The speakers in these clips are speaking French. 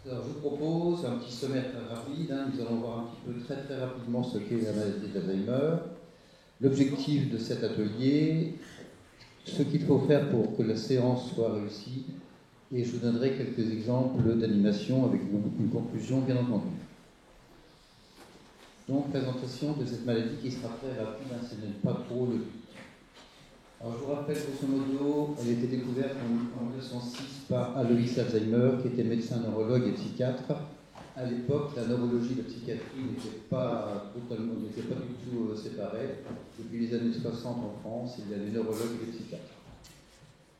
Alors, je vous propose un petit sommaire très rapide. Nous allons voir un petit peu très rapidement ce qu'est la maladie d'Alzheimer, l'objectif de cet atelier, ce qu'il faut faire pour que la séance soit réussie, et je vous donnerai quelques exemples d'animation avec une conclusion bien entendu. Donc, présentation de cette maladie qui sera très rapide, ce n'est pas trop le but. Alors, je vous rappelle, grosso modo, elle a été découverte en 1906 par Alois Alzheimer, qui était médecin neurologue et psychiatre. À l'époque, la neurologie et la psychiatrie n'étaient pas du tout séparées. Depuis les années 60 en France, il y a les neurologues et les psychiatres.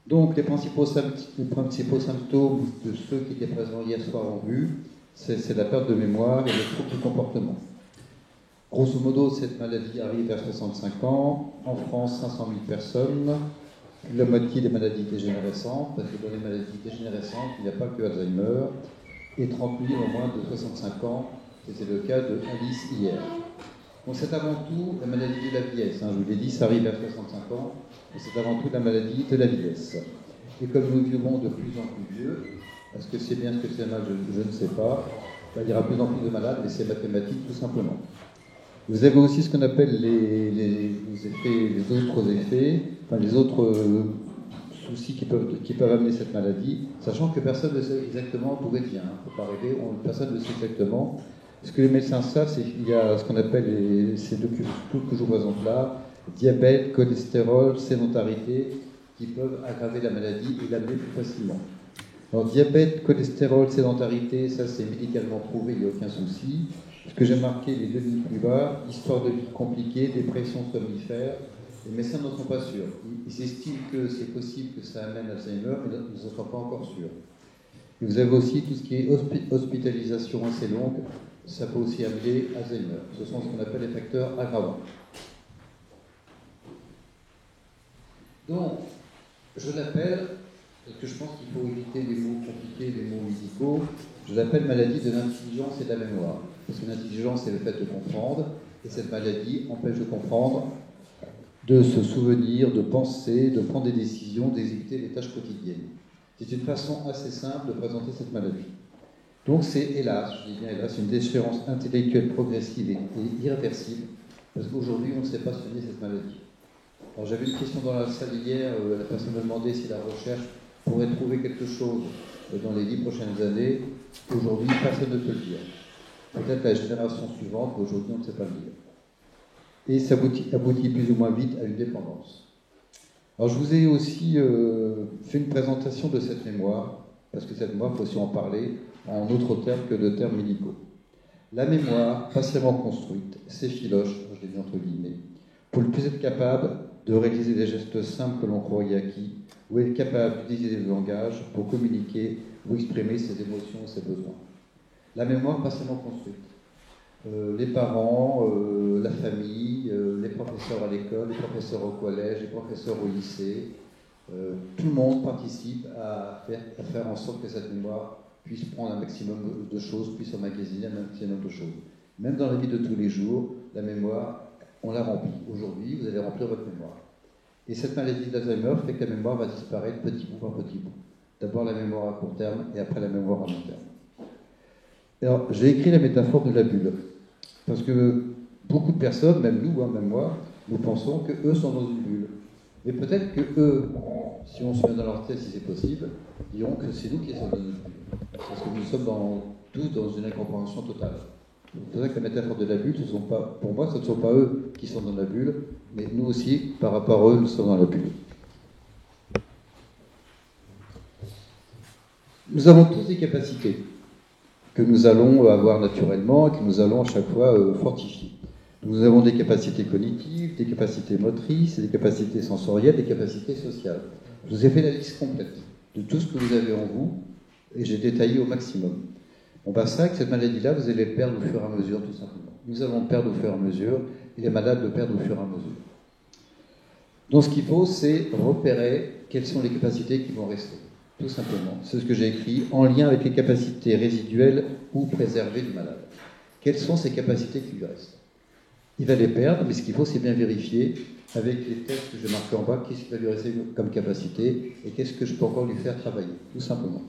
Donc, les principaux symptômes de ceux qui étaient présents hier soir en vue, c'est la perte de mémoire et les troubles du comportement. Grosso modo, cette maladie arrive vers 65 ans. En France, 500 000 personnes. La moitié des maladies dégénérescentes, parce que dans les maladies dégénérescentes, il n'y a pas que Alzheimer. Et 30 000 au moins de 65 ans. C'était le cas de Alice hier. Donc c'est avant tout la maladie de la vieillesse. Je vous l'ai dit, ça arrive vers 65 ans. Et c'est avant tout la maladie de la vieillesse. Et comme nous vivons de plus en plus vieux, est-ce que c'est bien ce que c'est mal, je ne sais pas. Il y aura de plus en plus de malades, mais c'est mathématique tout simplement. Vous avez aussi ce qu'on appelle les autres effets, enfin les autres soucis qui peuvent amener cette maladie, sachant que personne ne sait exactement d'où elle vient. Il ne faut pas rêver, personne ne sait exactement. Ce que les médecins savent, c'est qu'il y a ce qu'on appelle ces deux trucs que je vous présente là, diabète, cholestérol, sédentarité, qui peuvent aggraver la maladie et l'amener plus facilement. Alors diabète, cholestérol, sédentarité, ça c'est médicalement prouvé, il n'y a aucun souci. Ce que j'ai marqué, les deux lignes plus bas, histoire de vie compliquée, dépression somnifère, les médecins n'en sont pas sûrs. Ils estiment que c'est possible que ça amène Alzheimer, mais ils n'en sont pas encore sûrs. Et vous avez aussi tout ce qui est hospitalisation assez longue, ça peut aussi amener Alzheimer. Ce sont ce qu'on appelle les facteurs aggravants. Donc, je l'appelle, parce que je pense qu'il faut éviter les mots compliqués, les mots médicaux, je l'appelle maladie de l'intelligence et de la mémoire. Parce que l'intelligence, c'est le fait de comprendre, et cette maladie empêche de comprendre, de se souvenir, de penser, de prendre des décisions, d'exécuter les tâches quotidiennes. C'est une façon assez simple de présenter cette maladie. Donc c'est, hélas, je dis bien hélas, une déchéance intellectuelle progressive et irréversible, parce qu'aujourd'hui, on ne sait pas soigner cette maladie. Alors j'avais une question dans la salle hier, la personne me demandait si la recherche pourrait trouver quelque chose dans les 10 prochaines années. Aujourd'hui, personne ne peut le dire. Peut-être la génération suivante, mais aujourd'hui, on ne sait pas le dire. Et ça aboutit plus ou moins vite à une dépendance. Alors, je vous ai aussi fait une présentation de cette mémoire, parce que cette mémoire, il faut aussi en parler en autres termes que de termes médicaux. La mémoire, patiemment construite, s'effiloche, je l'ai mis entre guillemets, pour le plus être capable de réaliser des gestes simples que l'on croyait acquis, ou être capable d'utiliser le langage pour communiquer ou exprimer ses émotions et ses besoins. La mémoire patiemment construite. Les parents, la famille, les professeurs à l'école, les professeurs au collège, les professeurs au lycée, tout le monde participe à faire en sorte que cette mémoire puisse prendre un maximum de choses, puisse emmagasiner un maximum de choses. Même dans la vie de tous les jours, la mémoire, on la remplit. Aujourd'hui, vous allez remplir votre mémoire. Et cette maladie d'Alzheimer fait que la mémoire va disparaître petit bout par petit bout. D'abord la mémoire à court terme et après la mémoire à long terme. Alors, j'ai écrit la métaphore de la bulle. Parce que beaucoup de personnes, même nous, même moi, nous pensons qu'eux sont dans une bulle. Mais peut-être que eux, si on se met dans leur tête, si c'est possible, diront que c'est nous qui sommes dans une bulle. Parce que nous sommes tous dans une incompréhension totale. C'est vrai que la métaphore de la bulle, pour moi, ce ne sont pas eux qui sont dans la bulle, mais nous aussi, par rapport à eux, nous sommes dans la bulle. Nous avons tous des capacités que nous allons avoir naturellement et que nous allons à chaque fois fortifier. Nous avons des capacités cognitives, des capacités motrices, des capacités sensorielles, des capacités sociales. Je vous ai fait la liste complète de tout ce que vous avez en vous et j'ai détaillé au maximum. On va ça, que cette maladie-là, vous allez le perdre au fur et à mesure, tout simplement. Nous allons le perdre au fur et à mesure et les malades le perdent au fur et à mesure. Donc ce qu'il faut, c'est repérer quelles sont les capacités qui vont rester. Tout simplement. C'est ce que j'ai écrit, en lien avec les capacités résiduelles ou préservées du malade. Quelles sont ces capacités qui lui restent? Il va les perdre, mais ce qu'il faut, c'est bien vérifier avec les tests que j'ai marqués en bas, qu'est-ce qui va lui rester comme capacité et qu'est-ce que je peux encore lui faire travailler, tout simplement.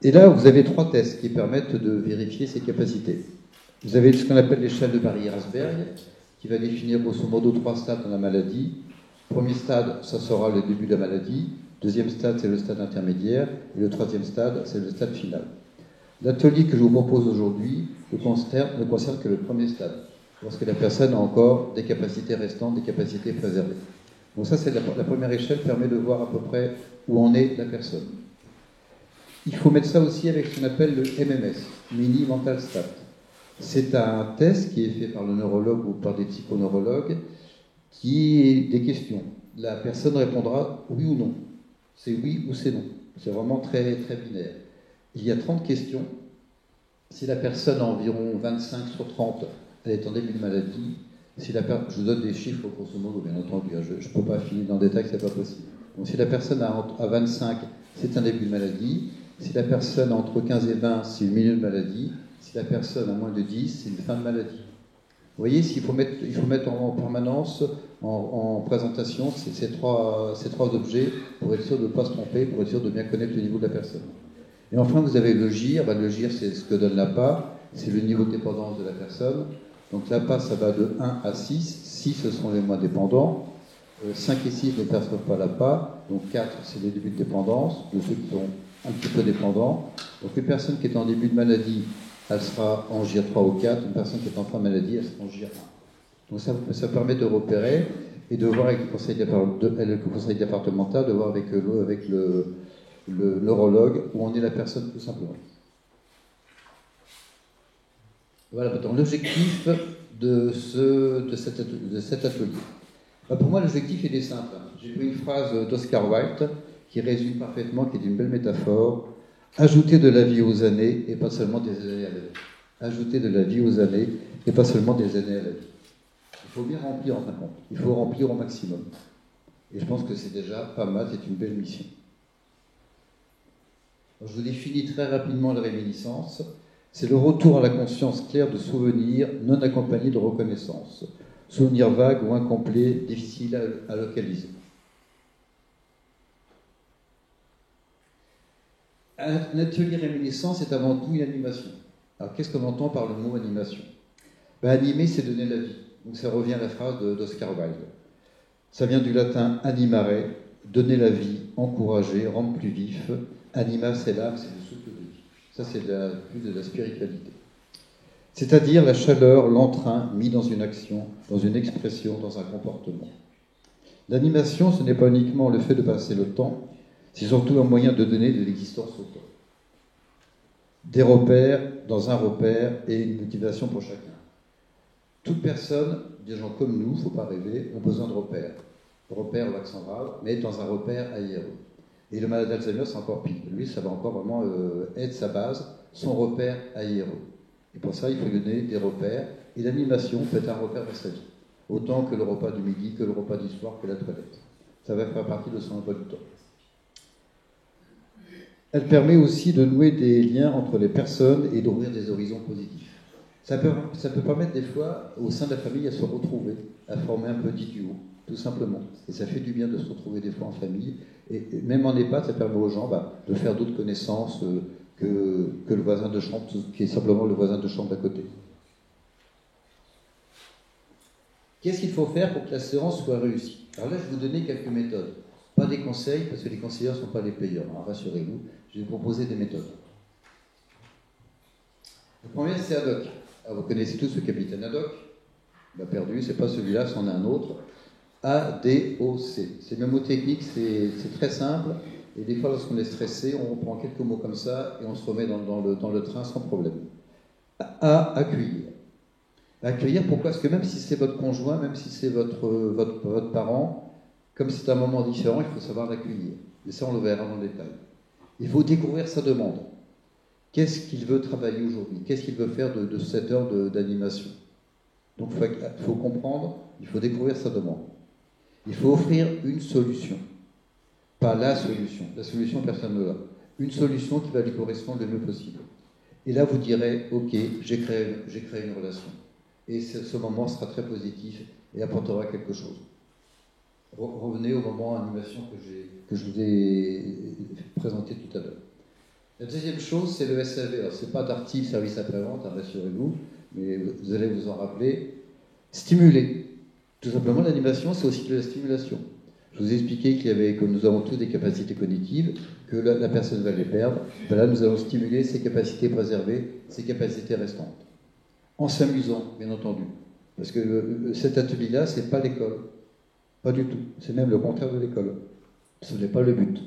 Et là, vous avez 3 tests qui permettent de vérifier ces capacités. Vous avez ce qu'on appelle l'échelle de Barry-Rasberg, qui va définir grosso modo 3 stades dans la maladie. Premier stade, ça sera le début de la maladie. Deuxième stade, c'est le stade intermédiaire. Et le troisième stade, c'est le stade final. L'atelier que je vous propose aujourd'hui ne concerne que le premier stade, lorsque la personne a encore des capacités restantes, des capacités préservées. Donc ça, c'est la première échelle, permet de voir à peu près où en est la personne. Il faut mettre ça aussi avec ce qu'on appelle le MMS, Mini Mental Stat. C'est un test qui est fait par le neurologue ou par des psychoneurologues qui est des questions. La personne répondra oui ou non. C'est oui ou c'est non. C'est vraiment très, très binaire. Il y a 30 questions. Si la personne a environ 25 sur 30, elle est en début de maladie. Je vous donne des chiffres grosso modo, bien entendu. Je ne peux pas filer dans le détail, c'est pas possible. Donc si la personne a 25, c'est un début de maladie. Si la personne a entre 15 et 20, c'est le milieu de maladie. Si la personne a moins de 10, c'est une fin de maladie. Vous voyez, il faut mettre en permanence, en présentation, ces trois objets pour être sûr de ne pas se tromper, pour être sûr de bien connaître le niveau de la personne. Et enfin, vous avez le GIR. Le GIR, c'est ce que donne l'APA, c'est le niveau de dépendance de la personne. Donc l'APA, ça va de 1 à 6. 6, ce sont les moins dépendants. 5 et 6 ne perçoivent pas l'APA. Donc 4, c'est les débuts de dépendance, de ceux qui sont un petit peu dépendants. Donc une personne qui est en début de maladie, elle sera en GIR 3 ou 4. Une personne qui est en fin de maladie, elle sera en GIR 1. Donc ça permet de repérer et de voir avec le conseil départemental, de voir avec le neurologue où en est la personne tout simplement. Voilà, donc l'objectif de cet atelier. Pour moi, l'objectif il est simple. J'ai pris une phrase d'Oscar Wilde qui résume parfaitement, qui est une belle métaphore. Ajouter de la vie aux années et pas seulement des années à la vie. Ajouter de la vie aux années et pas seulement des années à la vie. Il faut bien remplir en fin de compte. Il faut remplir au maximum. Et je pense que c'est déjà pas mal, c'est une belle mission. Alors, je vous définis très rapidement la réminiscence. C'est le retour à la conscience claire de souvenirs non accompagnés de reconnaissance. Souvenirs vagues ou incomplets, difficiles à localiser. Un atelier réminiscence est avant tout une animation. Alors qu'est-ce qu'on entend par le mot animation? Animer, c'est donner la vie. Donc ça revient à la phrase d'Oscar Wilde. Ça vient du latin animare, donner la vie, encourager, rendre plus vif. Anima, c'est l'âme, c'est le souffle de vie. Ça, c'est plus de la spiritualité. C'est-à-dire la chaleur, l'entrain mis dans une action, dans une expression, dans un comportement. L'animation, ce n'est pas uniquement le fait de passer le temps, c'est surtout un moyen de donner de l'existence au temps. Des repères dans un repère et une motivation pour chacun. Toute personne, des gens comme nous, il ne faut pas rêver, ont besoin de repères. Repères au accent grave, mais dans un repère ailleurs. Et le malade d'Alzheimer, c'est encore pire. Lui, ça va encore vraiment être sa base, son repère ailleurs. Et pour ça, il faut donner des repères. Et l'animation peut être un repère dans sa vie. Autant que le repas du midi, que le repas du soir, que la toilette. Ça va faire partie de son emploi du temps. Elle permet aussi de nouer des liens entre les personnes et d'ouvrir des horizons positifs. Ça peut permettre des fois, au sein de la famille, à se retrouver, à former un petit duo, tout simplement. Et ça fait du bien de se retrouver des fois en famille. Et même en EHPAD, ça permet aux gens de faire d'autres connaissances que le voisin de chambre, qui est simplement le voisin de chambre d'à côté. Qu'est-ce qu'il faut faire pour que la séance soit réussie? Alors là, je vais vous donner quelques méthodes. Pas des conseils, parce que les conseillers ne sont pas les payeurs, hein, rassurez-vous. Je vais vous proposer des méthodes. La première, c'est Haddock. Alors, vous connaissez tous le capitaine Haddock. Il a perdu, c'est pas celui-là, c'en est un autre. A-D-O-C. C'est mnémotechnique, c'est très simple. Et des fois, lorsqu'on est stressé, on reprend quelques mots comme ça et on se remet dans le train sans problème. A, accueillir. Accueillir, pourquoi? Parce que même si c'est votre conjoint, même si c'est votre parent, comme c'est un moment différent, il faut savoir l'accueillir. Et ça, on le verra dans le détail. Il faut découvrir sa demande. Qu'est-ce qu'il veut travailler aujourd'hui? Qu'est-ce qu'il veut faire de cette heure d'animation? Donc, il faut comprendre, il faut découvrir sa demande. Il faut offrir une solution. Pas la solution. La solution, personne ne l'a. Une solution qui va lui correspondre le mieux possible. Et là, vous direz, OK, j'ai créé une relation. Et ce moment sera très positif et apportera quelque chose. Revenez au moment animation que je vous ai présenté tout à l'heure. La deuxième chose, c'est le SAV. Alors, ce n'est pas d'article, service après-vente, hein, rassurez-vous, mais vous allez vous en rappeler. Stimuler. Tout simplement, l'animation, c'est aussi de la stimulation. Je vous ai expliqué que nous avons tous des capacités cognitives, que la personne va les perdre. Ben là, nous allons stimuler ses capacités préservées, ses capacités restantes. En s'amusant, bien entendu. Parce que cet atelier-là, ce n'est pas l'école. Pas du tout. C'est même le contraire de l'école. Ce n'est pas le but.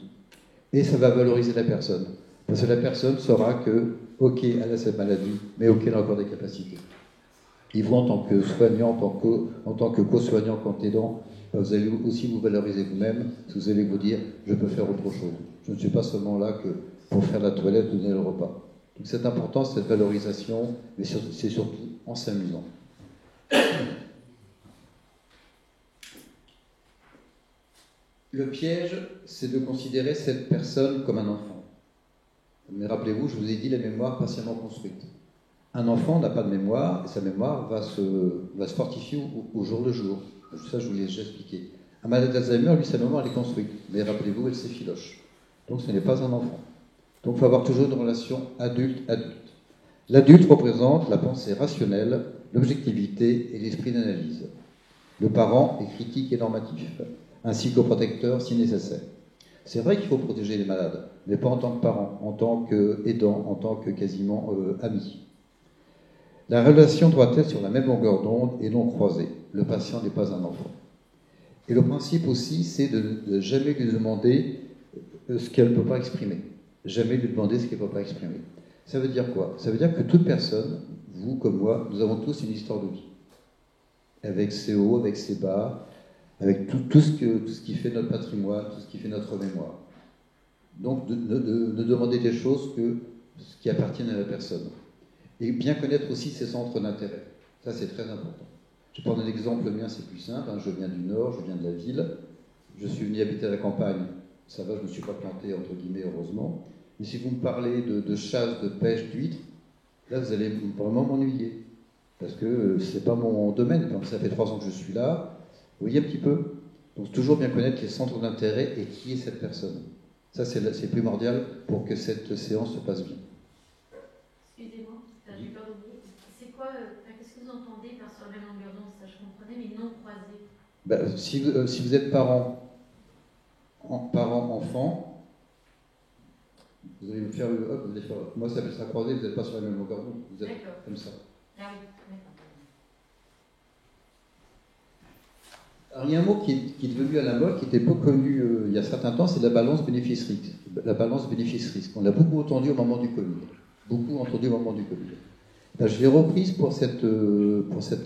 Et ça va valoriser la personne. Parce que la personne saura que, ok, elle a cette maladie, mais ok, elle a encore des capacités. Et vous, en tant que soignant, en tant que co-soignant, quand aidant, vous allez aussi vous valoriser vous-même, vous allez vous dire, je peux faire autre chose. Je ne suis pas seulement là que pour faire la toilette ou donner le repas. Donc c'est important, cette valorisation, mais c'est surtout en s'amusant. Le piège, c'est de considérer cette personne comme un enfant. Mais rappelez-vous, je vous ai dit la mémoire partiellement construite. Un enfant n'a pas de mémoire, et sa mémoire va se fortifier au jour le jour. Ça, je vous l'ai déjà expliqué. Un malade d'Alzheimer, lui, sa mémoire, elle est construite. Mais rappelez-vous, elle s'effiloche. Donc ce n'est pas un enfant. Donc il faut avoir toujours une relation adulte-adulte. L'adulte représente la pensée rationnelle, l'objectivité et l'esprit d'analyse. Le parent est critique et normatif, ainsi qu'au protecteur si nécessaire. C'est vrai qu'il faut protéger les malades, mais pas en tant que parent, en tant qu'aidant, en tant que quasiment ami. La relation doit être sur la même longueur d'onde et non croisée. Le patient n'est pas un enfant. Et le principe aussi, c'est de ne jamais lui demander ce qu'elle ne peut pas exprimer. Jamais lui demander ce qu'elle ne peut pas exprimer. Ça veut dire quoi? Ça veut dire que toute personne, vous comme moi, nous avons tous une histoire de vie. Avec ses hauts, avec ses bas, avec tout ce qui fait notre patrimoine, tout ce qui fait notre mémoire. Donc, de demander des choses que ce qui appartiennent à la personne. Et bien connaître aussi ses centres d'intérêt. Ça, c'est très important. Je vais prendre un exemple, le mien, c'est plus simple. Hein. Je viens du Nord, je viens de la ville. Je suis venu habiter à la campagne. Ça va, je ne me suis pas planté, entre guillemets, heureusement. Mais si vous me parlez de chasse, de pêche, d'huîtres, là, vous allez vraiment m'ennuyer. Parce que ce n'est pas mon domaine. Comme ça fait 3 ans que je suis là. Vous voyez un petit peu? Donc, toujours bien connaître les centres d'intérêt et qui est cette personne. Ça, c'est primordial pour que cette séance se passe bien. Excusez-moi, j'ai peur d'oublier. C'est quoi, qu'est-ce que vous entendez par sur la même longueur d'onde? Ça, je comprenais, mais non croisé. Ben, si vous êtes parent-enfant, vous allez me faire hop, vous allez faire, moi ça sera croisé, vous n'êtes pas sur la même longueur d'onde, vous êtes comme ça. Ah oui, d'accord. Alors il y a un mot qui est devenu à la mode, qui était peu connu il y a un certain temps, c'est la balance bénéfice-risque. La balance bénéfice-risque. On l'a beaucoup entendu au moment du Covid. Beaucoup entendu au moment du Covid. Ben, je l'ai reprise pour cette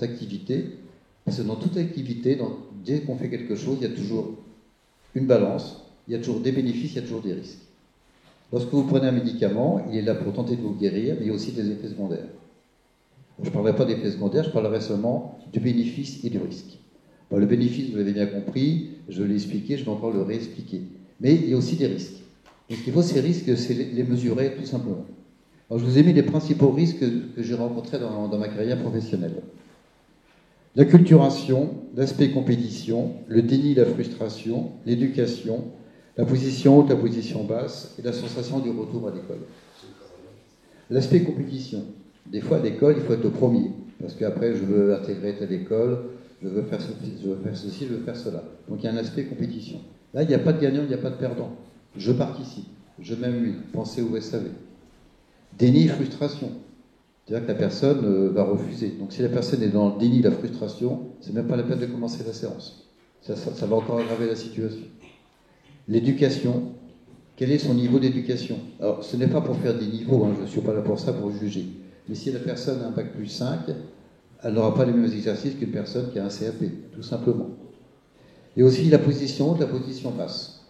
activité, parce que dans toute activité, dès qu'on fait quelque chose, il y a toujours une balance, il y a toujours des bénéfices, il y a toujours des risques. Lorsque vous prenez un médicament, il est là pour tenter de vous guérir, mais il y a aussi des effets secondaires. Je ne parlerai pas d'effets secondaires, je parlerai seulement du bénéfice et du risque. Bon, le bénéfice, vous l'avez bien compris, je l'ai expliqué, je vais encore le réexpliquer. Mais il y a aussi des risques. Donc il faut ces risques, c'est les mesurer tout simplement. Alors, je vous ai mis les principaux risques que j'ai rencontrés dans ma carrière professionnelle. L'acculturation, l'aspect compétition, le déni, la frustration, l'éducation, la position haute, la position basse et la sensation du retour à l'école. L'aspect compétition. Des fois, à l'école, il faut être le premier. Parce qu'après, je veux intégrer telle école, je veux faire ceci, je veux faire cela. Donc il y a un aspect compétition. Là, il n'y a pas de gagnant, il n'y a pas de perdant. Je participe, je m'amuse. Pensez au SAV. Déni, frustration. C'est-à-dire que la personne va refuser. Donc si la personne est dans le déni, la frustration, c'est même pas la peine de commencer la séance. Ça va encore aggraver la situation. L'éducation. Quel est son niveau d'éducation? Alors, ce n'est pas pour faire des niveaux, hein, je ne suis pas là pour ça, pour juger. Mais si la personne a un bac plus 5, elle n'aura pas les mêmes exercices qu'une personne qui a un CAP, tout simplement. Et aussi la position haute, la position basse.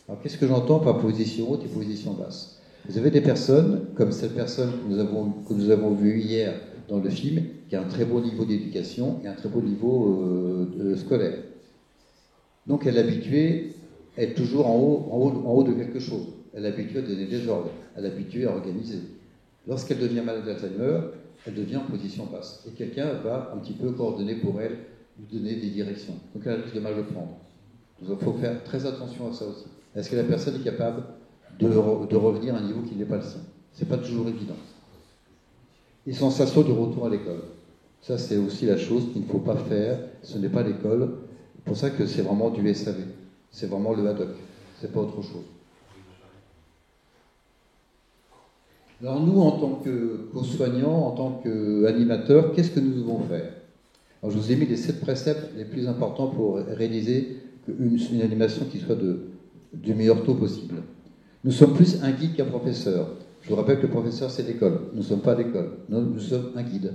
Alors, qu'est-ce que j'entends par position haute et position basse? Vous avez des personnes, comme cette personne que nous avons vue hier dans le film, qui a un très beau niveau d'éducation et un très beau niveau scolaire. Donc elle est habituée à être toujours en haut de quelque chose. Elle est habituée à donner des ordres. Elle est habituée à organiser. Lorsqu'elle devient malade d'Alzheimer, elle devient en position basse. Et quelqu'un va un petit peu coordonner pour elle, lui donner des directions. Donc elle risque de mal le prendre. Donc il faut faire très attention à ça aussi. Est-ce que la personne est capable de revenir à un niveau qui n'est pas le sien. Ce n'est pas toujours évident. Et sensation de retour à l'école. Ça, c'est aussi la chose qu'il ne faut pas faire. Ce n'est pas l'école. C'est pour ça que c'est vraiment du SAV. C'est vraiment le ad hoc. C'est pas autre chose. Alors nous, en tant que co-soignants, en tant qu'animateurs, qu'est-ce que nous devons faire? Alors, je vous ai mis les 7 préceptes les plus importants pour réaliser une animation qui soit du meilleur taux possible. Nous sommes plus un guide qu'un professeur. Je vous rappelle que le professeur, c'est l'école. Nous ne sommes pas l'école. Nous sommes un guide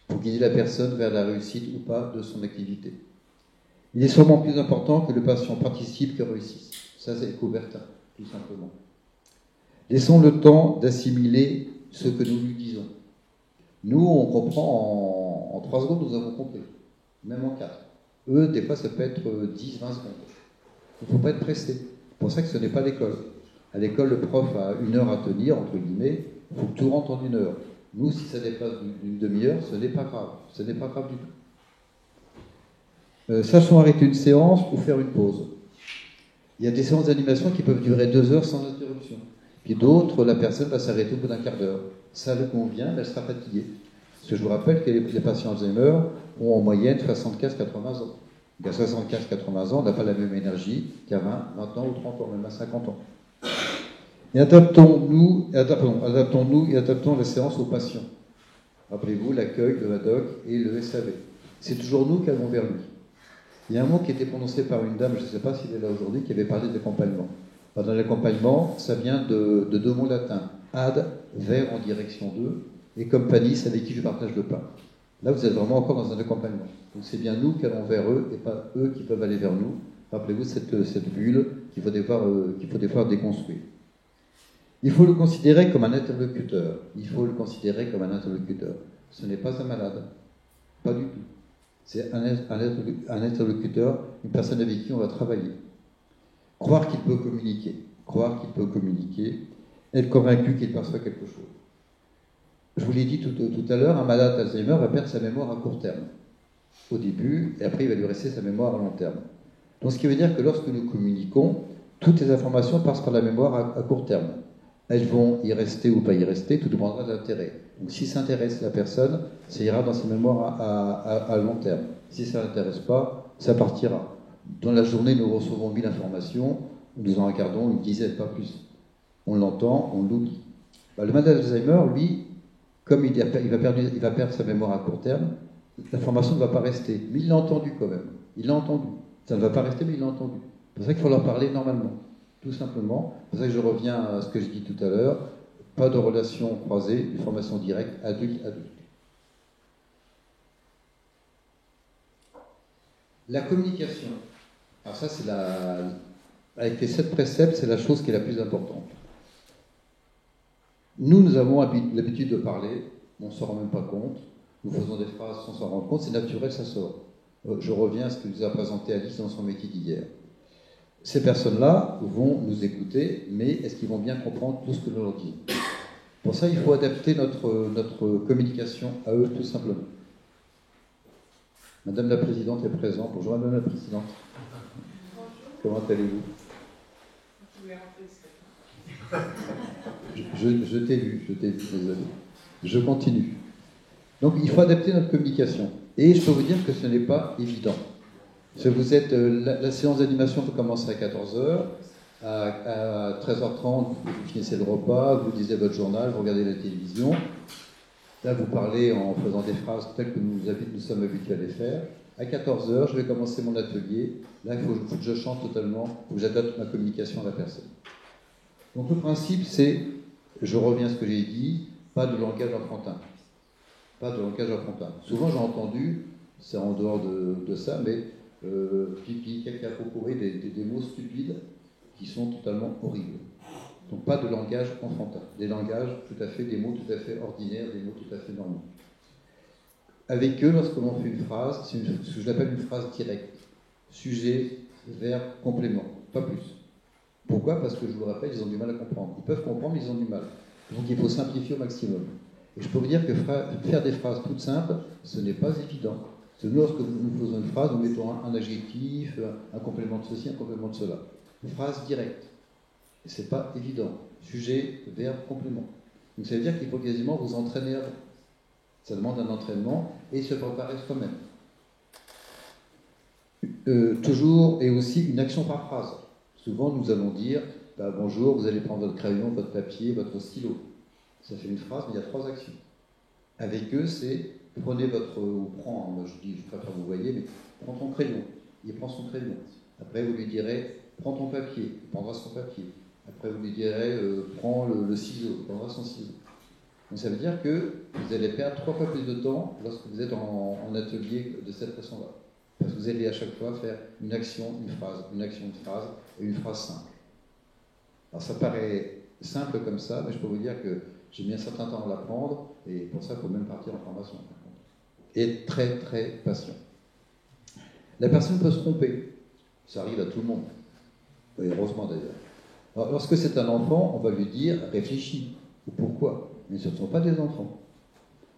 pour guider la personne vers la réussite ou pas de son activité. Il est sûrement plus important que le patient participe que réussisse. Ça, c'est Coubertin, tout simplement. Laissons le temps d'assimiler ce que nous lui disons. Nous, on comprend en 3 secondes, nous avons compris. Même en 4. Eux, des fois, ça peut être 10, 20 secondes. Il ne faut pas être pressé. C'est pour ça que ce n'est pas l'école. À l'école, le prof a 1 heure à tenir, entre guillemets. Il faut que tout rentre en 1 heure. Nous, si ça dépasse d'une demi-heure, ce n'est pas grave. Ce n'est pas grave du tout. Sachons arrêter une séance ou faire une pause. Il y a des séances d'animation qui peuvent durer 2 heures sans interruption. Puis d'autres, la personne va s'arrêter au bout d'un quart d'heure. Ça le convient, mais elle sera fatiguée. Parce que je vous rappelle que les patients Alzheimer ont en moyenne 75-80 ans. À 75-80 ans, on n'a pas la même énergie qu'à 20 ans ou 30 ans, même à 50 ans. Et adaptons-nous et adaptons la séance aux patients. Rappelez-vous l'accueil, le ad-hoc et le SAV. C'est toujours nous qui allons vers lui. Il y a un mot qui était prononcé par une dame, je ne sais pas s'il est là aujourd'hui, qui avait parlé d'accompagnement. Dans l'accompagnement, ça vient de 2 mots latins. Ad, vers en direction d'eux, et compagnis, avec qui je partage le pain. Là, vous êtes vraiment encore dans un accompagnement. Donc c'est bien nous qui allons vers eux, et pas eux qui peuvent aller vers nous. Rappelez-vous cette bulle qu'il faut des fois déconstruire. Il faut le considérer comme un interlocuteur. Il faut le considérer comme un interlocuteur. Ce n'est pas un malade. Pas du tout. C'est un interlocuteur, une personne avec qui on va travailler. Croire qu'il peut communiquer. Croire qu'il peut communiquer. Être convaincu qu'il perçoit quelque chose. Je vous l'ai dit tout à l'heure, un malade d'Alzheimer va perdre sa mémoire à court terme. Au début, et après il va lui rester sa mémoire à long terme. Donc ce qui veut dire que lorsque nous communiquons, toutes les informations passent par la mémoire à court terme. Elles vont y rester ou pas y rester, tout dépendra de l'intérêt. Donc si ça intéresse la personne, ça ira dans sa mémoire à long terme. Si ça ne l'intéresse pas, ça partira. Dans la journée, nous recevons 1000 informations, nous en regardons une dizaine, pas plus. On l'entend, on l'oublie. Le malade d'Alzheimer, lui, comme il va perdre sa mémoire à court terme, l'information ne va pas rester. Mais il l'a entendu quand même. Il l'a entendu. Ça ne va pas rester, mais il l'a entendu. C'est pour ça qu'il faut leur parler normalement. Tout simplement. C'est pour ça que je reviens à ce que j'ai dit tout à l'heure. Pas de relation croisée, une formation directe, adulte-adulte. La communication. Alors ça, c'est avec les 7 préceptes, c'est la chose qui est la plus importante. Nous avons l'habitude de parler, on ne s'en rend même pas compte. Nous faisons des phrases sans s'en rendre compte, c'est naturel, ça sort. Je reviens à ce que nous a présenté Alice dans son métier d'hier. Ces personnes-là vont nous écouter, mais est-ce qu'ils vont bien comprendre tout ce que nous leur disons? Pour ça, il faut adapter notre communication à eux, tout simplement. Madame la Présidente est présente. Bonjour Madame la Présidente. Bonjour. Comment allez-vous? Je t'ai vu, désolé. Je continue. Donc il faut adapter notre communication. Et je peux vous dire que ce n'est pas évident. Vous êtes, la séance d'animation peut commencer à 14h. À 13h30, vous finissez le repas, vous lisez votre journal, vous regardez la télévision. Là, vous parlez en faisant des phrases telles que nous sommes habitués à les faire. À 14h, je vais commencer mon atelier. Là, il faut que je change totalement, il faut que j'adapte ma communication à la personne. Donc le principe, c'est, je reviens à ce que j'ai dit, pas de langage enfantin. Pas de langage enfantin. Souvent, j'ai entendu, c'est en dehors de ça, mais pipi, caca, poporé, des mots stupides qui sont totalement horribles. Donc pas de langage enfantin. Des langages tout à fait, des mots tout à fait ordinaires, des mots tout à fait normaux. Avec eux, lorsque l'on fait une phrase, c'est ce que j'appelle une phrase directe. Sujet, verbe, complément. Pas plus. Pourquoi? Parce que je vous rappelle, ils ont du mal à comprendre. Ils peuvent comprendre, mais ils ont du mal. Donc il faut simplifier au maximum. Et je peux vous dire que faire des phrases toutes simples, ce n'est pas évident. Parce que nous, lorsque nous faisons une phrase, nous mettons un adjectif, un complément de ceci, un complément de cela. Une phrase directe. Et ce n'est pas évident. Sujet, verbe, complément. Donc ça veut dire qu'il faut quasiment vous entraîner avant. Ça demande un entraînement et se préparer soi-même. Toujours et aussi une action par phrase. Souvent nous allons dire bonjour, vous allez prendre votre crayon, votre papier, votre stylo. Ça fait une phrase, mais il y a 3 actions. Avec eux, c'est prenez votre. Ou prends, moi je dis, je préfère vous voyez, mais prends ton crayon. Il prend son crayon. Après vous lui direz prends ton papier, il prendra son papier. Après vous lui direz prends le ciseau, il prendra son ciseau. Donc ça veut dire que vous allez perdre 3 fois plus de temps lorsque vous êtes en atelier de cette façon-là. Parce que vous allez à chaque fois faire une action, une phrase, une action, une phrase, et une phrase simple. Alors ça paraît simple comme ça, mais je peux vous dire que j'ai mis un certain temps à l'apprendre, et pour ça, il faut même partir en formation. Et être très, très patient. La personne peut se tromper. Ça arrive à tout le monde. Et heureusement d'ailleurs. Alors, lorsque c'est un enfant, on va lui dire réfléchis. Ou pourquoi? Mais ce ne sont pas des enfants.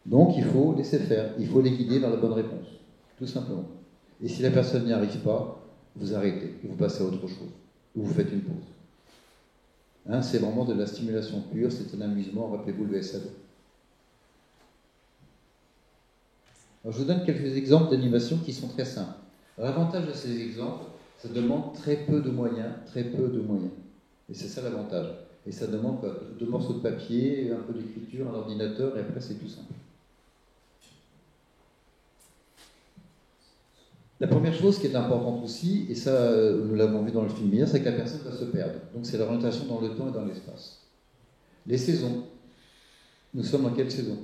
Donc il faut laisser faire. Il faut les guider dans la bonne réponse. Tout simplement. Et si la personne n'y arrive pas, vous arrêtez. Et vous passez à autre chose. Ou vous faites une pause. Hein, c'est vraiment de la stimulation pure. C'est un amusement. Rappelez-vous le SAD. Alors, je vous donne quelques exemples d'animation qui sont très simples. L'avantage de ces exemples, ça demande très peu de moyens, Et c'est ça l'avantage. Et ça demande 2 morceaux de papier, un peu d'écriture, un ordinateur, et après c'est tout simple. La première chose qui est importante aussi, et ça nous l'avons vu dans le film hier, c'est que la personne va se perdre. Donc c'est l'orientation dans le temps et dans l'espace. Les saisons. Nous sommes en quelle saison?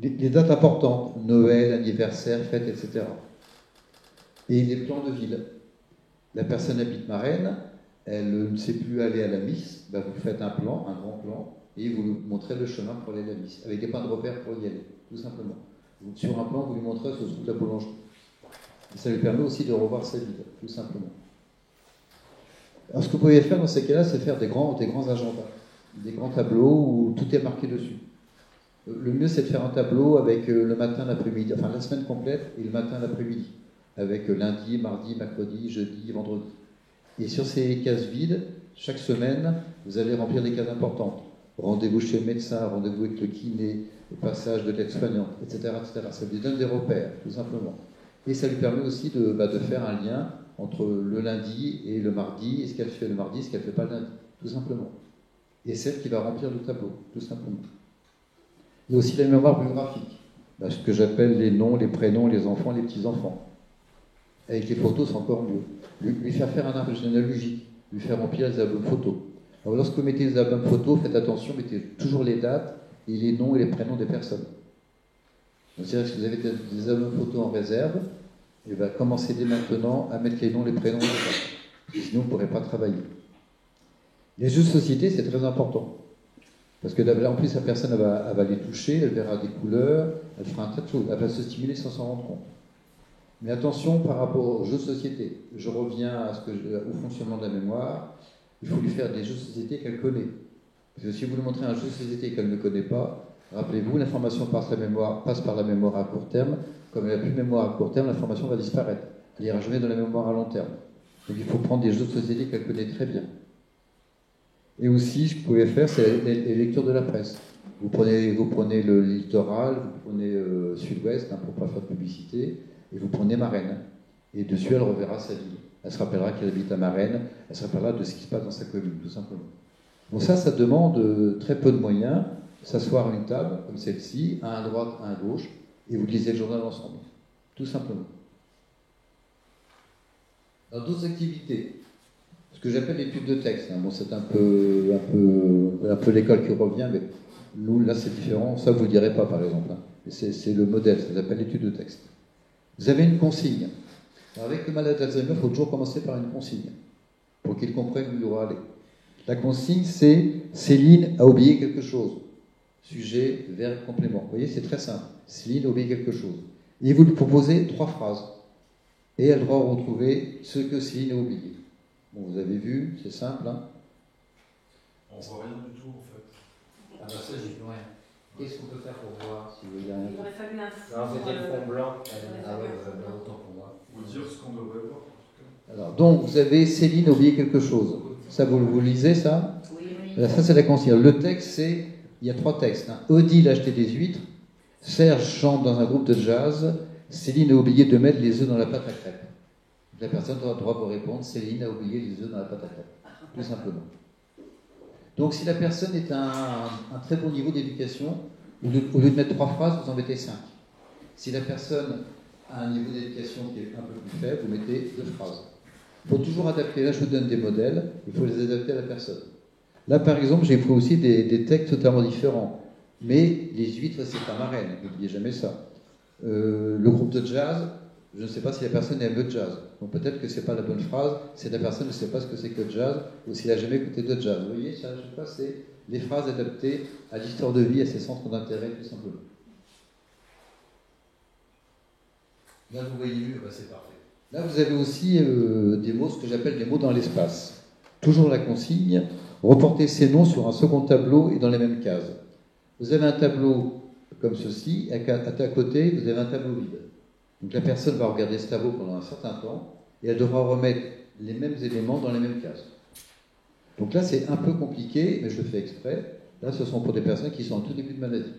Les dates importantes, Noël, anniversaire, fête, etc. Et les plans de ville. La personne habite Marennes, elle ne sait plus aller à la Miss, vous faites un plan, un grand plan, et vous lui montrez le chemin pour aller à la Miss, avec des points de repère pour y aller, tout simplement. Sur un plan, vous lui montrez ce sous la boulangerie. Et ça lui permet aussi de revoir sa ville, tout simplement. Alors ce que vous pouvez faire dans ces cas-là, c'est faire des grands agendas, des grands tableaux où tout est marqué dessus. Le mieux, c'est de faire un tableau avec le matin, l'après-midi, enfin la semaine complète et le matin, l'après-midi, avec lundi, mardi, mercredi, jeudi, vendredi. Et sur ces cases vides, chaque semaine, vous allez remplir des cases importantes. Rendez-vous chez le médecin, rendez-vous avec le kiné, le passage de l'aide-soignante, etc., etc. Ça lui donne des repères, tout simplement. Et ça lui permet aussi de faire un lien entre le lundi et le mardi, et ce qu'elle fait le mardi, et ce qu'elle ne fait pas le lundi, tout simplement. Et celle qui va remplir le tableau, tout simplement. Il y a aussi la mémoire biographique, ce que j'appelle les noms, les prénoms, les enfants, les petits-enfants. Avec les photos, c'est encore mieux. Lui faire un arbre généalogique, lui faire remplir les albums photos. Alors lorsque vous mettez les albums photos, faites attention, mettez toujours les dates et les noms et les prénoms des personnes. Donc c'est-à-dire que si vous avez des albums photos en réserve, et commencez dès maintenant à mettre les noms, les prénoms des personnes. Sinon, vous ne pourrez pas travailler. Les jeux de société, c'est très important. Parce que là, en plus, la personne elle va les toucher, elle verra des couleurs, elle fera un tas de choses, elle va se stimuler sans s'en rendre compte. Mais attention par rapport aux jeux de société. Je reviens au fonctionnement de la mémoire. Il faut lui faire des jeux de société qu'elle connaît. Parce que si vous lui montrez un jeu de société qu'elle ne connaît pas, rappelez-vous, l'information passe par la mémoire à court terme. Comme elle n'a plus de mémoire à court terme, l'information va disparaître. Elle ira jamais dans la mémoire à long terme. Donc il faut prendre des jeux de société qu'elle connaît très bien. Et aussi, ce que vous pouvez faire, c'est les lectures de la presse. Vous prenez le littoral, vous prenez Sud-Ouest, pour ne pas faire de publicité, et vous prenez Marennes. Et dessus, elle reverra sa ville. Elle se rappellera qu'elle habite à Marennes, elle se rappellera de ce qui se passe dans sa commune, tout simplement. Donc ça demande très peu de moyens, s'asseoir à une table, comme celle-ci, un à droite, un à gauche, et vous lisez le journal ensemble. Tout simplement. Dans d'autres activités, ce que j'appelle l'étude de texte. C'est un peu l'école qui revient, mais nous, là, c'est différent. Ça, vous ne le direz pas, par exemple. C'est le modèle, ça s'appelle l'étude de texte. Vous avez une consigne. Alors, avec le malade d'Alzheimer, il faut toujours commencer par une consigne, pour qu'il comprenne où il doit aller. La consigne, c'est Céline a oublié quelque chose. Sujet, verbe, complément. Vous voyez, c'est très simple. Céline a oublié quelque chose. Et vous lui proposez 3 phrases. Et elle doit retrouver ce que Céline a oublié. Bon, vous avez vu, c'est simple. On voit rien du tout, en fait. Ah bah ça, j'y peux rien. Qu'est-ce qu'on peut faire pour voir si vous voyez rien? Il aurait fallu un fond. Non, c'était le fond blanc. Ah ouais, autant pour moi. Ou dire ce qu'on devrait voir, en tout cas. Alors, donc, vous avez Céline a oublié quelque chose. Ça, vous le lisez, ça? Oui. Ça, c'est la consigne. Le texte, c'est... Il y a 3 textes. Hein. Odile a acheté des huîtres. Serge chante dans un groupe de jazz. Céline a oublié de mettre les œufs dans la pâte à crêpes. La personne doit vous répondre, Céline a oublié les œufs dans la pâte à crêpes. Tout simplement. Donc, si la personne est à un très bon niveau d'éducation, au lieu de mettre 3 phrases, vous en mettez 5. Si la personne a un niveau d'éducation qui est un peu plus faible, vous mettez 2 phrases. Il faut toujours adapter. Là, je vous donne des modèles, il faut les adapter à la personne. Là, par exemple, j'ai pris aussi des textes totalement différents. Mais les huîtres, c'est pas marraine, n'oubliez jamais ça. Le groupe de jazz, je ne sais pas si la personne aime le jazz. Donc peut-être que c'est pas la bonne phrase, c'est la personne ne sait pas ce que c'est que le jazz, ou s'il n'a jamais écouté de jazz. Vous voyez, ça, je sais pas, c'est les phrases adaptées à l'histoire de vie, à ses centres d'intérêt, tout simplement. Là, vous voyez mieux, c'est parfait. Là, vous avez aussi des mots, ce que j'appelle des mots dans l'espace. Toujours la consigne, reporter ces noms sur un second tableau et dans les mêmes cases. Vous avez un tableau comme ceci, et à côté, vous avez un tableau vide. Donc la personne va regarder ce tableau pendant un certain temps, et elle devra remettre les mêmes éléments dans les mêmes cases. Donc là, c'est un peu compliqué, mais je le fais exprès. Là, ce sont pour des personnes qui sont en tout début de maladie.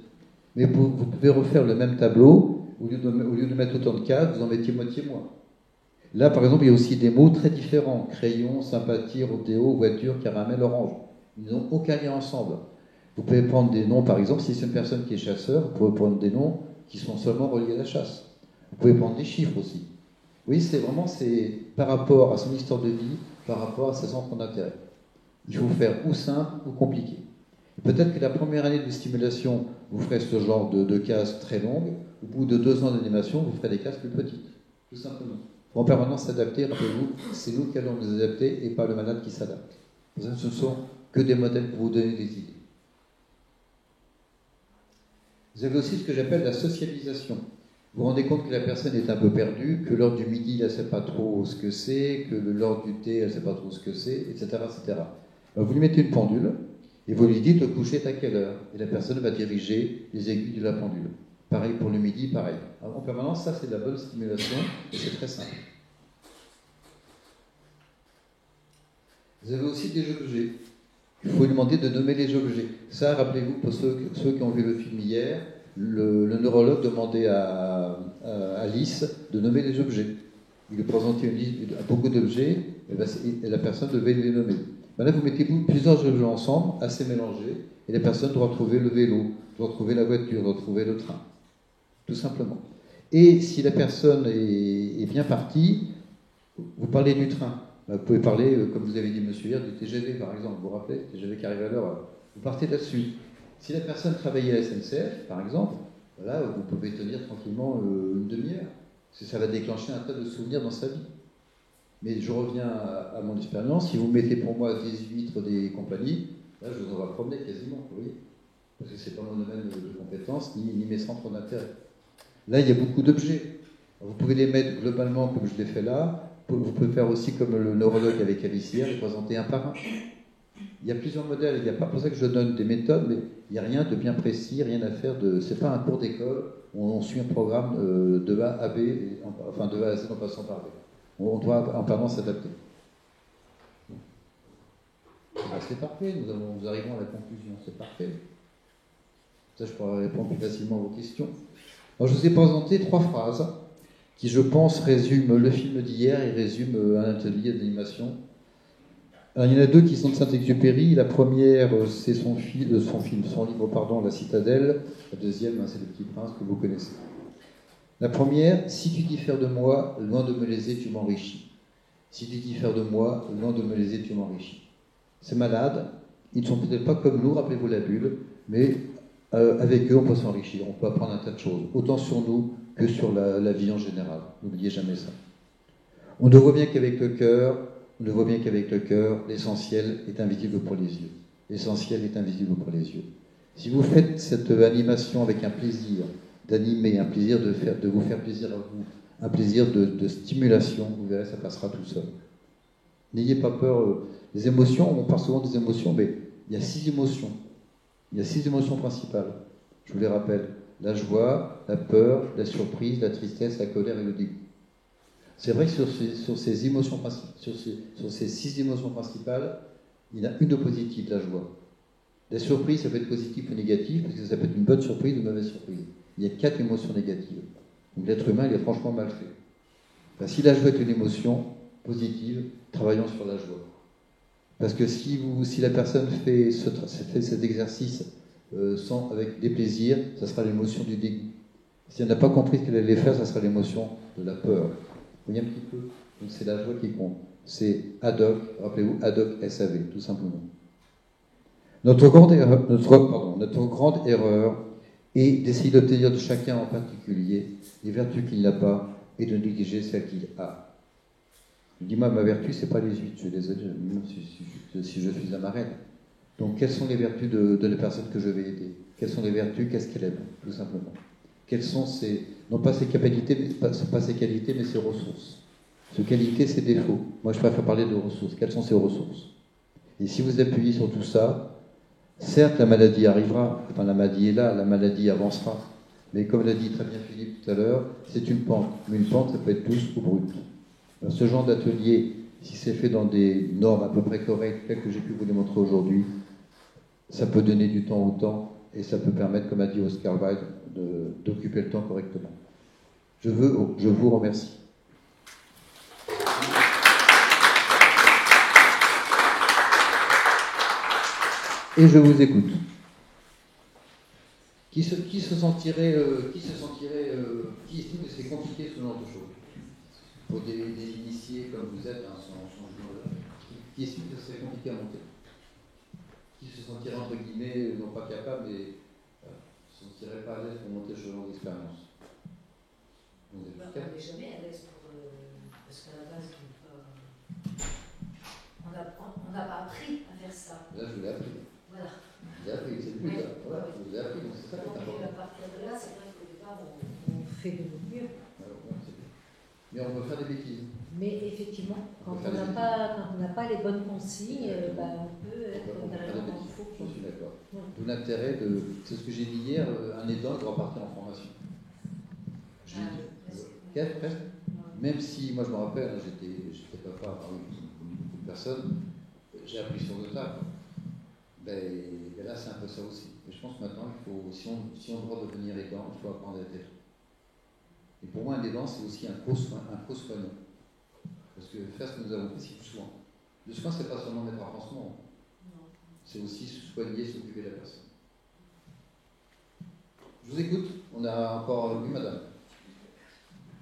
Mais vous pouvez refaire le même tableau, au lieu de mettre autant de cases, vous en mettez moitié moins. Là, par exemple, il y a aussi des mots très différents. Crayon, sympathie, rodéo, voiture, caramel, orange. Ils n'ont aucun lien ensemble. Vous pouvez prendre des noms, par exemple, si c'est une personne qui est chasseur, vous pouvez prendre des noms qui sont seulement reliés à la chasse. Vous pouvez prendre des chiffres aussi. Oui, c'est par rapport à son histoire de vie, par rapport à ses centres d'intérêt. Il faut faire ou simple ou compliqué. Peut-être que la première année de stimulation, vous ferez ce genre de cases très longues. Au bout de 2 ans d'animation, vous ferez des cases plus petites. Tout simplement. Il faut en permanence s'adapter. Rappelez-vous, c'est nous qui allons nous adapter et pas le malade qui s'adapte. Ce ne sont que des modèles pour vous donner des idées. Vous avez aussi ce que j'appelle la socialisation. Vous vous rendez compte que la personne est un peu perdue, que l'heure du midi, elle ne sait pas trop ce que c'est, que l'heure du thé, elle ne sait pas trop ce que c'est, etc., etc. Alors vous lui mettez une pendule et vous lui dites « le coucher est à quelle heure ?» Et la personne va diriger les aiguilles de la pendule. Pareil pour le midi, pareil. Alors, en permanence, ça c'est de la bonne stimulation et c'est très simple. Vous avez aussi des objets. Il faut lui demander de nommer les objets. Ça, rappelez-vous, pour ceux qui ont vu le film hier, le neurologue demandait à Alice de nommer les objets. Il lui présentait une liste à beaucoup d'objets, et la personne devait les nommer. Là, vous mettez plusieurs objets ensemble, assez mélangés, et la personne doit trouver le vélo, doit trouver la voiture, doit trouver le train. Tout simplement. Et si la personne est bien partie, vous parlez du train. Vous pouvez parler, comme vous avez dit, monsieur, hier, du TGV, par exemple. Vous vous rappelez, le TGV qui arrive à l'heure. Vous partez là-dessus. Si la personne travaillait à la SNCF, par exemple, là, vous pouvez tenir tranquillement une demi-heure. Parce que ça va déclencher un tas de souvenirs dans sa vie. Mais je reviens à mon expérience. Si vous mettez pour moi des huîtres des compagnies, là, je vous en vais promener quasiment, vous voyez. Parce que ce n'est pas mon domaine de compétences, ni mes centres d'intérêt. Là, il y a beaucoup d'objets. Vous pouvez les mettre globalement comme je l'ai fait là. Vous pouvez faire aussi comme le neurologue avec Alice hier, les présenter un par un. Il y a plusieurs modèles. Il n'y a pas pour ça que je donne des méthodes, mais il n'y a rien de bien précis, rien à faire. Ce n'est pas un cours d'école où on suit un programme de A à B, enfin de A à Z en passant par B. On doit en permanence s'adapter. C'est parfait, nous arrivons à la conclusion, c'est parfait. Ça, je pourrais répondre plus facilement à vos questions. Alors, je vous ai présenté 3 phrases qui, je pense, résument le film d'hier et résument un atelier d'animation. Alors, il y en a 2 qui sont de Saint-Exupéry. La première, c'est son livre, La Citadelle. La deuxième, c'est Le Petit Prince, que vous connaissez. La première, si tu diffères de moi, loin de me léser, tu m'enrichis. Si tu diffères de moi, loin de me léser, tu m'enrichis. Ces malades, ils ne sont peut-être pas comme nous, rappelez-vous la bulle, mais avec eux, on peut s'enrichir, on peut apprendre un tas de choses, autant sur nous que sur la vie en général. N'oubliez jamais ça. On ne voit bien qu'avec le cœur, l'essentiel est invisible pour les yeux. L'essentiel est invisible pour les yeux. Si vous faites cette animation avec un plaisir d'animer, un plaisir de vous faire plaisir à vous, un plaisir de stimulation, vous verrez, ça passera tout seul. N'ayez pas peur. Les émotions, on parle souvent des émotions, mais il y a 6 émotions. Il y a 6 émotions principales. Je vous les rappelle. La joie, la peur, la surprise, la tristesse, la colère et le dégoût. C'est vrai que sur ces 6 émotions principales, Il y en a une de positive, la joie. La surprise, ça peut être positif ou négatif, parce que ça peut être une bonne surprise ou une mauvaise surprise. Il y a 4 émotions négatives. Donc l'être humain, il est franchement mal fait. Enfin, si la joie est une émotion positive, travaillons sur la joie. Parce que si la personne fait cet exercice avec des plaisirs, ça sera l'émotion du dégoût. Si elle n'a pas compris ce qu'elle allait faire, ça sera l'émotion de la peur. Vous voyez un petit peu? Donc c'est la joie qui compte. C'est ad hoc, rappelez-vous, ad hoc SAV, tout simplement. Notre grande erreur est d'essayer d'obtenir de chacun en particulier les vertus qu'il n'a pas et de négliger celles qu'il a. Dis-moi, ma vertu, c'est pas les huîtres, je suis désolé, même si je suis un marin. Donc, quelles sont les vertus de la personne que je vais aider? Quelles sont les vertus? Qu'est-ce qu'elle aime, tout simplement? Quelles sont non pas ses capacités, pas ses qualités, mais ses ressources. Ses qualités, ses défauts. Moi, je préfère parler de ressources. Quelles sont ses ressources? Et si vous appuyez sur tout ça, certes, la maladie arrivera, enfin, la maladie est là, la maladie avancera. Mais comme l'a dit très bien Philippe tout à l'heure, c'est une pente. Mais une pente, ça peut être douce ou brute. Alors, ce genre d'atelier, si c'est fait dans des normes à peu près correctes, telles que j'ai pu vous les montrer aujourd'hui, ça peut donner du temps au temps et ça peut permettre, comme a dit Oscar Wilde, d'occuper le temps correctement. Je vous remercie. Et je vous écoute. Qui estime que c'est compliqué ce genre de choses? Pour des initiés comme vous êtes, hein, sans qui estime que c'est compliqué à monter? Qui se sentirait entre guillemets, non pas capable, mais se sentirait pas à l'aise pour monter ce genre d'expérience? On n'est jamais à l'aise parce qu'à la base, on n'a pas appris à faire ça. Là, je vous l'ai appris. Voilà. Je l'ai appris, c'est le but. Là. Voilà, je vous l'ai appris, donc c'est ça qui est important. À partir de là, c'est vrai qu'au départ, on fait de notre mieux. Mais on peut faire des bêtises. Mais effectivement, quand on n'a pas les bonnes consignes, on peut être dans la il faut. Je suis d'accord. D'où l'intérêt c'est ce que j'ai dit hier, un aidant doit partir en formation. Presque. Même si, moi je me rappelle, hein, j'étais papa parmi beaucoup de personnes, j'ai appris sur le tas. Ben là, c'est un peu ça aussi. Et je pense que maintenant, si on doit devenir aidant, il faut apprendre à être aidant. Et pour moi, un aidant, c'est aussi un co-soignant. Parce que faire ce que nous avons fait, c'est du soin. Le soin, c'est pas seulement mettre un pansement. C'est aussi soigner, s'occuper de la personne. Je vous écoute. On a encore... Oui, madame.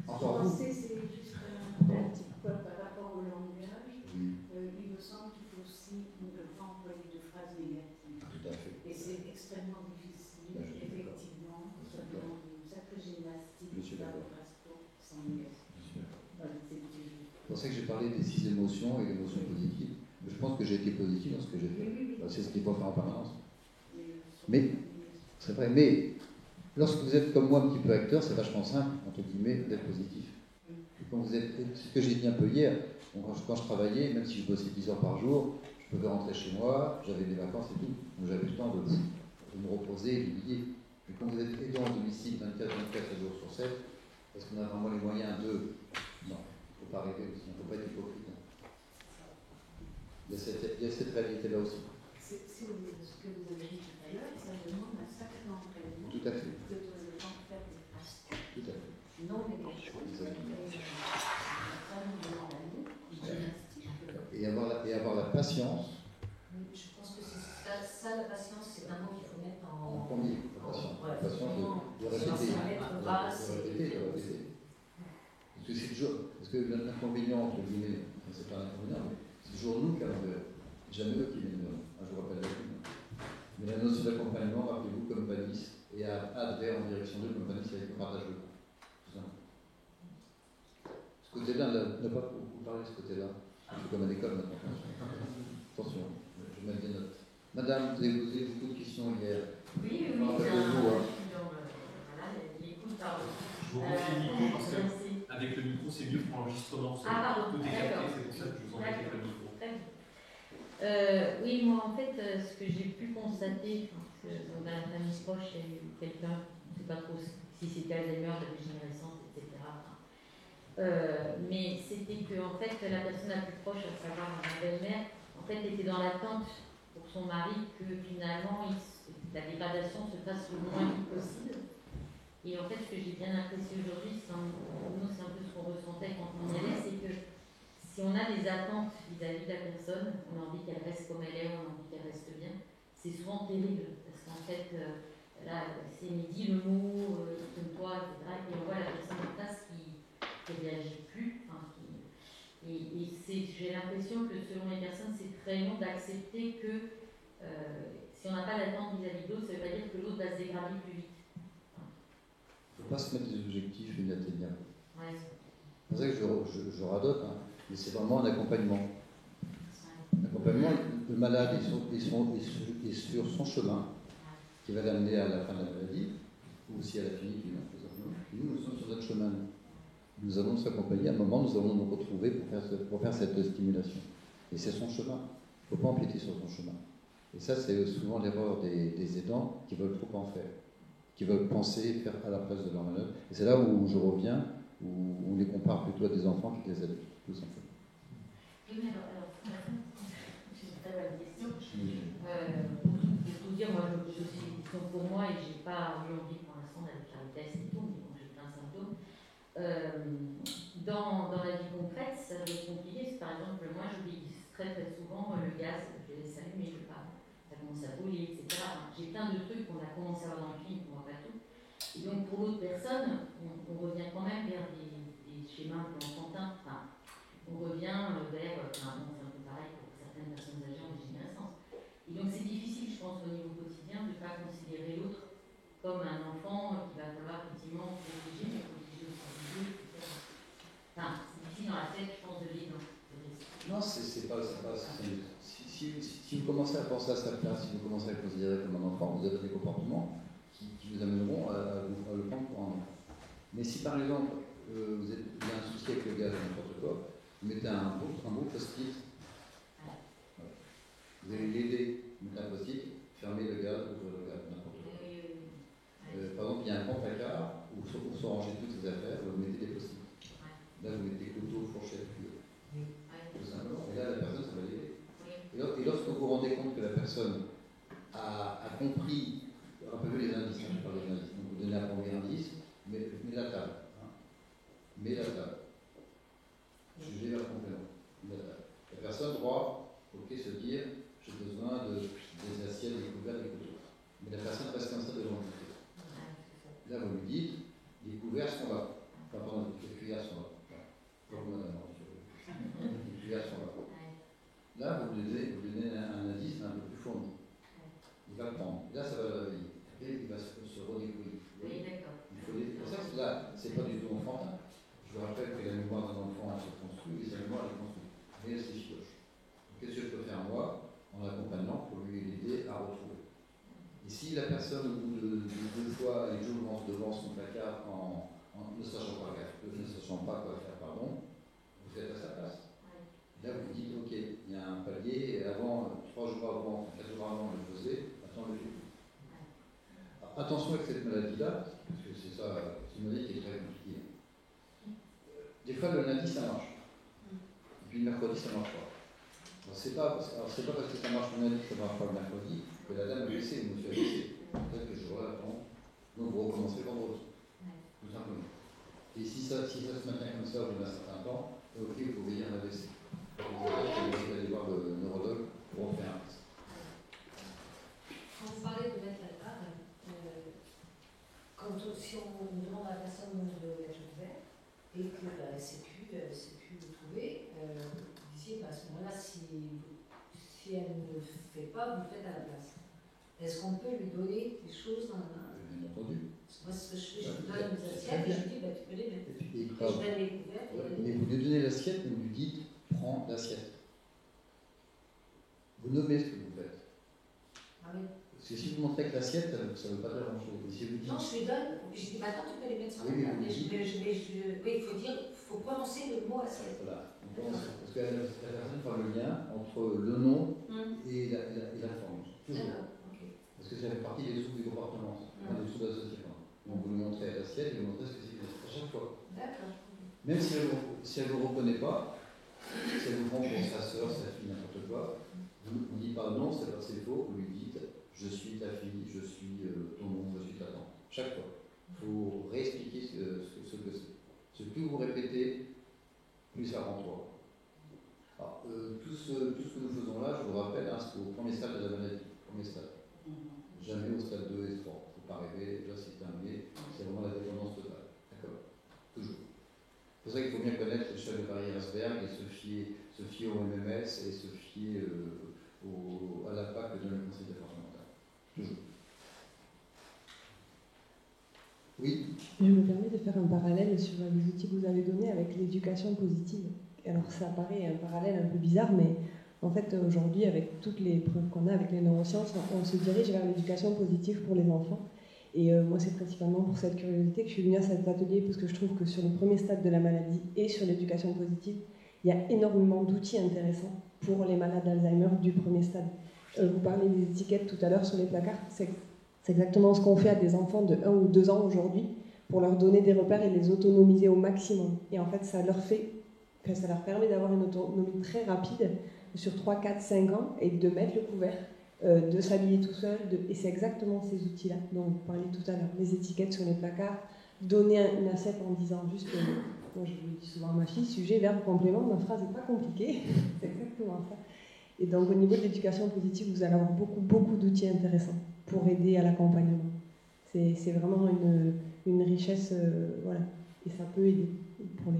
Encore vous. C'est juste un petit peu par rapport au langage. Oui. Il me semble qu'il faut aussi ne pas employer de phrases négatives. Tout à fait. Et c'est extrêmement difficile, effectivement. Ça demande une sacrée gymnastique Je suis d'accord. sans négatif. C'est pour ça que j'ai parlé des 6 émotions et l'émotion positive. Je pense que j'ai été positif dans ce que j'ai fait. Oui. C'est ce qu'il faut faire en permanence. Mais, c'est vrai, mais lorsque vous êtes comme moi un petit peu acteur, c'est vachement simple, entre guillemets, d'être positif. Et quand vous êtes, ce que j'ai dit un peu hier, quand je travaillais, même si je bossais 10 heures par jour, je pouvais rentrer chez moi, j'avais des vacances et tout, donc j'avais le temps de me reposer et d'oublier. Mais quand vous êtes aidant au domicile 24 jours sur 7, est-ce qu'on a vraiment les moyens de... Non, il ne faut pas rêver aussi, il ne faut pas être hypocrite. Il y a cette réalité-là aussi. C'est ce que vous avez dit tout à l'heure, ça demande un sacré entraînement. Tout à fait. De le temps de faire des phrases. Tout à fait. Non négatives. Et avoir la patience. Je pense que c'est ça, la patience, c'est un mot qu'il faut mettre en premier. La patience de répéter. Parce que c'est toujours. Parce que l'inconvénient, entre guillemets, c'est pas l'inconvénient, mais c'est toujours nous qui avons l'heure. Jamais eux qui viennent l'heure. Je vous rappelle la plume. Mais la notion d'accompagnement, rappelez-vous, comme Vanis, et à adhérer en direction d'eux, comme Vanis avec le partage de temps. Ce côté-là, ne pas beaucoup parler de ce côté-là. Je suis comme à l'école maintenant. Attention, je mets des notes. Madame, vous avez posé beaucoup de questions hier. Oui, Je me rappelle de vous. L'écoute, pardon. Je vous refais le micro parce qu'avec le micro, c'est mieux pour l'enregistrement. Ah, pardon. Tout est capté, c'est pour ça que je vous embête avec le micro. Oui, moi, en fait, ce que j'ai pu constater, dans la famille proche, il y a eu quelqu'un, je ne sais pas trop si c'était Alzheimer, la dégénérescence, etc. Mais c'était que, en fait, la personne la plus proche, à savoir ma belle-mère, en en fait, était dans l'attente pour son mari que finalement la dégradation se fasse le moins vite possible. Et en fait, ce que j'ai bien apprécié aujourd'hui, c'est un peu ce qu'on ressentait quand on y allait, c'est que si on a des attentes vis-à-vis de la personne, on a envie qu'elle reste comme elle est, on a envie qu'elle reste bien, c'est souvent terrible, parce qu'en fait, là, c'est midi le mot, comme-toi, etc. Et on voit la personne en face qui ne réagit plus. J'ai l'impression que selon les personnes, c'est très long d'accepter que si on n'a pas d'attente vis-à-vis de l'autre, ça ne veut pas dire que l'autre va se dégrader plus vite. Il ne faut pas se mettre des objectifs inatteignables. Ouais. C'est pour ça que je radote, hein, mais c'est vraiment un accompagnement. L'accompagnement, le malade est sur son chemin, qui va l'amener à la fin de la maladie, ou aussi à la clinique, nous sommes sur notre chemin. Nous allons nous accompagner, à un moment, nous allons nous retrouver pour faire cette stimulation. Et c'est son chemin. Il ne faut pas empiéter sur son chemin. Et ça, c'est souvent l'erreur des aidants qui veulent trop en faire, qui veulent penser et faire à la place de leur malade. Et c'est là où je reviens, où on les compare plutôt à des enfants qu'à des adultes, tout simplement. Oui, mais alors, j'ai une très bonne question. Pour tout dire, moi, je suis une question pour moi et je n'ai pas eu envie pour l'instant d'aller faire le test et tout, mais bon, j'ai plein de symptômes. Dans la vie concrète, ça va être compliqué. Par exemple, moi, j'oublie très souvent le gaz. Je laisse allumer, je ne veux pas. Ça commence à brûler, etc. J'ai plein de trucs qu'on a commencé à voir dans le film, on ne voit pas tout. Et donc, pour l'autre personne, on revient quand même vers des schémas de l'enfantin. Enfin, on revient vers. C'est un peu pareil pour certaines personnes âgées en dégénérescence. Et donc, c'est difficile, je pense, au niveau quotidien, de ne pas considérer l'autre comme un enfant qui va falloir effectivement protéger, mais protéger aussi. Enfin, c'est difficile dans la tête, je pense, de vivre. Non, c'est pas. Si vous commencez à penser à sa place, si vous commencez à le considérer comme un enfant, vous avez des comportements qui vous amèneront à le prendre pour un enfant. Mais si par exemple, il y a un souci avec le gaz ou n'importe quoi, vous mettez un beau post-it. Vous allez l'aider, vous mettez un post-it, fermez le gaz, ouvrez le gaz, n'importe quoi. Par exemple, il y a un grand placard où sont rangées toutes les affaires, vous mettez des post-it. Là, vous mettez couteau, fourchette, cuillère. Tout simplement. Et là, la personne, ça va l'aider. Et lorsque vous vous rendez compte que la personne a compris, rappelez-vous les indices, je parle des indices, donc vous donnez un premier indice, mais la table. Mets la table. Jugez vers complément. La table. La personne doit, se dire, j'ai besoin des assiettes, des couverts, des couteaux. Mais la personne reste comme ça devant vous. Là, vous lui dites, les couverts sont là. Enfin, pardon, les cuillères sont là. Les cuillères sont là. Là, vous lui donnez un indice un peu plus fourni. Il va prendre. Là, ça va le réveiller. Après, il va se redécouvrir. Oui, d'accord. C'est pour ça que là, c'est pas du tout enfantin. Je vous rappelle que la mémoire d'un enfant se construit et sa mémoire est construite. Mais elle s'effiloche. Qu'est-ce que je peux faire moi en l'accompagnant pour lui aider à retrouver? Et si la personne, au bout de 2 fois, elle joue devant son placard ne sachant pas quoi faire, vous faites à sa place. Là, vous dites, ok, il y a un palier, et avant, 3 jours avant, 4 jours avant de le poser, attends le fait. Attention avec cette maladie-là, parce que c'est une maladie qui est très compliquée. Des fois, le lundi, ça marche. Et puis le mercredi, ça ne marche pas. Alors, c'est pas parce que ça marche le lundi que ça ne marche pas le mercredi que la dame a blessé, le monsieur a blessé. Peut-être que je attends. Donc, vous recommencez vendredi. Tout simplement. Et si ça se maintient comme ça au bout d'un certain temps, ok, vous pouvez y en AVC. Vous allez voir le neurologue pour en faire un test. Quand vous parlez de mettre la table, si on demande à la personne de mettre le verre et que la sécu le trouver, vous disiez à ce moment-là, si elle ne le fait pas, vous le faites à la place. Est-ce qu'on peut lui donner des choses dans la main? Bien entendu. Moi, ce que je fais, je lui donne des assiettes et je lui dis, tu peux les mettre. Et je donne les couverts. Mais vous lui donnez l'assiette, mais vous lui dites, prends l'assiette. Vous nommez ce que vous faites. Ah oui. Parce que si vous montrez que l'assiette, ça ne veut pas dire grand-chose. Si vous dites, non, je lui donne, je dis, maintenant tu peux les mettre sur la table. Oui, il faut prononcer le mot assiette. Voilà. Parce que la personne fera le lien entre le nom et la forme. Toujours. Okay. Parce que ça fait partie des troubles du comportement, des troubles associatifs. Donc vous lui montrez l'assiette et vous montrez ce que c'est à chaque fois. D'accord. Même si elle ne vous reconnaît pas, si elle vous prend pour sa soeur, sa fille, n'importe quoi, vous répétez, plus ça rentre. Alors, tout ce que nous faisons là, je vous rappelle, hein, c'est au premier stade de la maladie. Premier stade. Jamais au stade 2 et 3. Il ne faut pas rêver, là c'est terminé, c'est vraiment la dépendance totale. D'accord? Toujours. C'est pour ça qu'il faut bien connaître le chef de Paris-Herzberg et se fier au MMS et se fier à la PAC que donne le conseil départemental. Toujours. Oui. Je me permets de faire un parallèle sur les outils que vous avez donnés avec l'éducation positive. Alors ça paraît un parallèle un peu bizarre, mais en fait aujourd'hui, avec toutes les preuves qu'on a avec les neurosciences, on se dirige vers l'éducation positive pour les enfants. Et moi, c'est principalement pour cette curiosité que je suis venue à cet atelier, parce que je trouve que sur le premier stade de la maladie et sur l'éducation positive, il y a énormément d'outils intéressants pour les malades d'Alzheimer du premier stade. Vous parlez des étiquettes tout à l'heure sur les placards, c'est exactement ce qu'on fait à des enfants de 1 ou 2 ans aujourd'hui, pour leur donner des repères et les autonomiser au maximum. Et en fait, ça leur permet d'avoir une autonomie très rapide, sur 3, 4, 5 ans, et de mettre le couvert, de s'habiller tout seul, et c'est exactement ces outils-là dont vous parliez tout à l'heure, les étiquettes sur les placards, donner une assiette en disant juste, moi je le dis souvent à ma fille, sujet, verbe, complément, ma phrase n'est pas compliquée, c'est exactement ça. Et donc au niveau de l'éducation positive, vous allez avoir beaucoup d'outils intéressants pour aider à l'accompagnement. C'est vraiment une richesse, voilà, et ça peut aider pour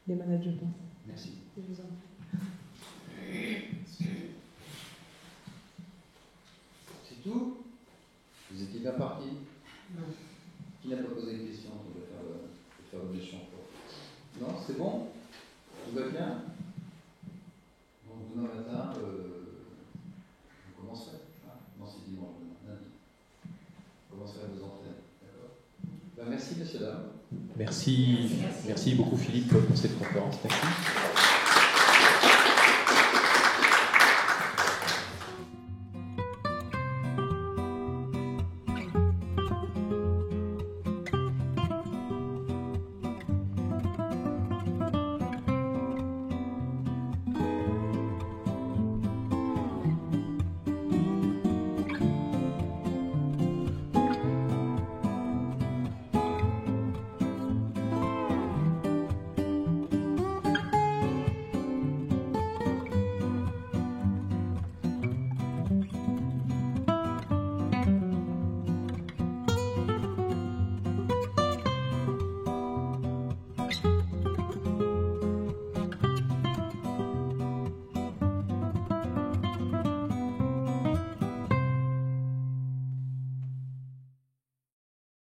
les malades, je pense. Merci. Je vous en prie. C'est tout? Vous étiez bien parti? Non. Qui n'a pas posé de question? On va faire le méchant. Non, c'est bon? Tout va bien? Donc demain matin, vous commencerez. Non, c'est dimanche, lundi. Vous commencerez à vous entraîner. D'accord? Ben, merci, messieurs, dames. Merci beaucoup Philippe pour cette conférence. Merci.